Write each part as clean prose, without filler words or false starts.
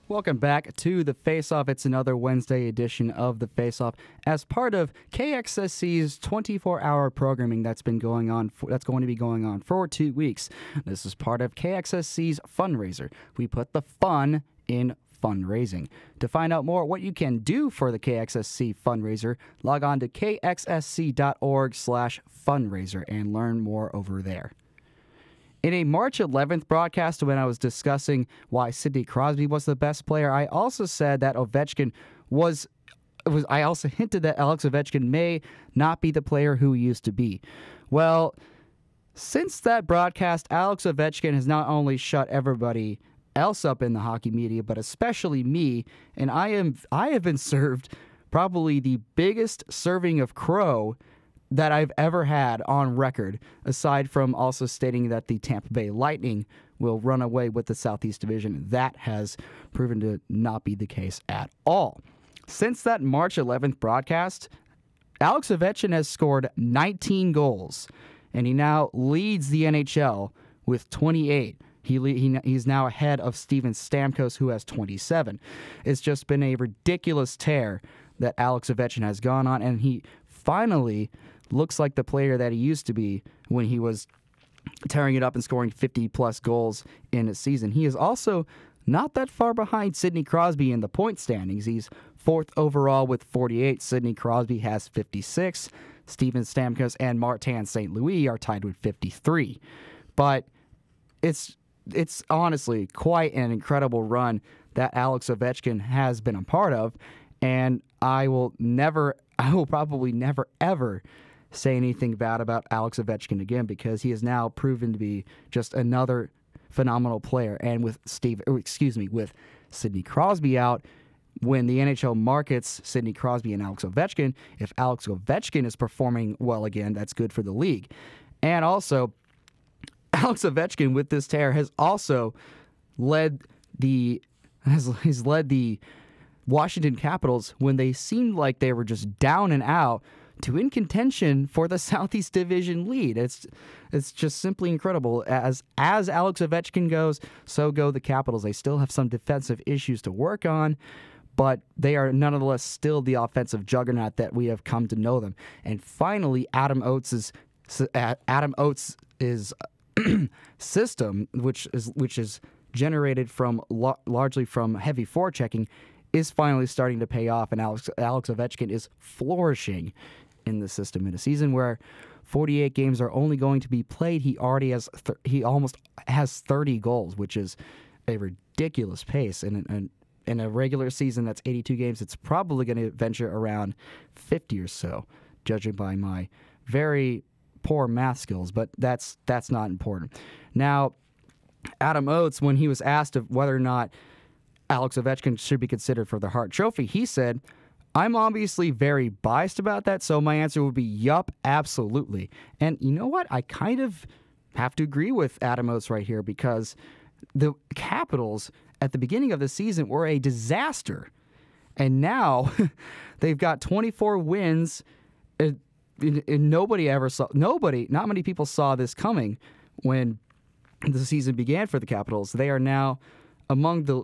Welcome back to the Faceoff. It's another Wednesday edition of the Faceoff as part of KXSC's 24-hour programming that's going to be going on for 2 weeks. This is part of KXSC's fundraiser. We put the fun in fundraising. To find out more what you can do for the KXSC fundraiser, log on to kxsc.org/fundraiser and learn more over there. In a March 11th broadcast, when I was discussing why Sidney Crosby was the best player, I also said that Ovechkin I also hinted that Alex Ovechkin may not be the player who he used to be. Well, since that broadcast, Alex Ovechkin has not only shut everybody else up in the hockey media, but especially me, and I have been served probably the biggest serving of crow that I've ever had on record, aside from also stating that the Tampa Bay Lightning will run away with the Southeast Division. That has proven to not be the case at all. Since that March 11th broadcast, Alex Ovechkin has scored 19 goals, and he now leads the NHL with 28. He's now ahead of Steven Stamkos, who has 27. It's just been a ridiculous tear that Alex Ovechkin has gone on, and he finally looks like the player that he used to be when he was tearing it up and scoring 50-plus goals in a season. He is also not that far behind Sidney Crosby in the point standings. He's fourth overall with 48. Sidney Crosby has 56. Steven Stamkos and Martin St. Louis are tied with 53. But it's honestly quite an incredible run that Alex Ovechkin has been a part of, and I will probably never, ever say anything bad about Alex Ovechkin again, because he has now proven to be just another phenomenal player. And with Sidney Crosby out, when the NHL markets Sidney Crosby and Alex Ovechkin, if Alex Ovechkin is performing well again, that's good for the league. And also, Alex Ovechkin with this tear has also led the Washington Capitals, when they seemed like they were just down and out, to in contention for the Southeast Division lead. It's just simply incredible. As Alex Ovechkin goes, so go the Capitals. They still have some defensive issues to work on, but they are nonetheless still the offensive juggernaut that we have come to know them. And finally, Adam Oates' system, which is generated from largely from heavy forechecking, is finally starting to pay off, and Alex Ovechkin is flourishing in the system. In a season where 48 games are only going to be played, he almost has 30 goals, which is a ridiculous pace. In a regular season that's 82 games, it's probably going to venture around 50 or so, judging by my very poor math skills, but that's not important. Now, Adam Oates, when he was asked of whether or not Alex Ovechkin should be considered for the Hart Trophy, he said, "I'm obviously very biased about that, so my answer would be yup, absolutely." And you know what? I kind of have to agree with Adam Oates right here, because the Capitals at the beginning of the season were a disaster. And now they've got 24 wins, and not many people saw this coming when the season began for the Capitals. They are now among the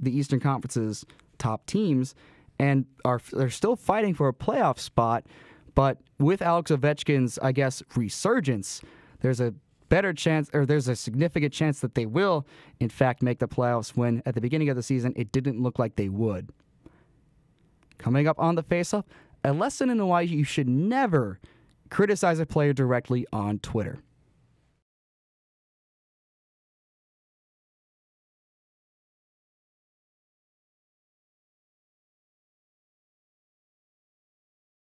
Eastern Conference's top teams, and they're still fighting for a playoff spot. But with Alex Ovechkin's, I guess, resurgence, there's a better chance, or there's a significant chance that they will, in fact, make the playoffs, when at the beginning of the season it didn't look like they would. Coming up on the Faceoff, a lesson in why you should never criticize a player directly on Twitter.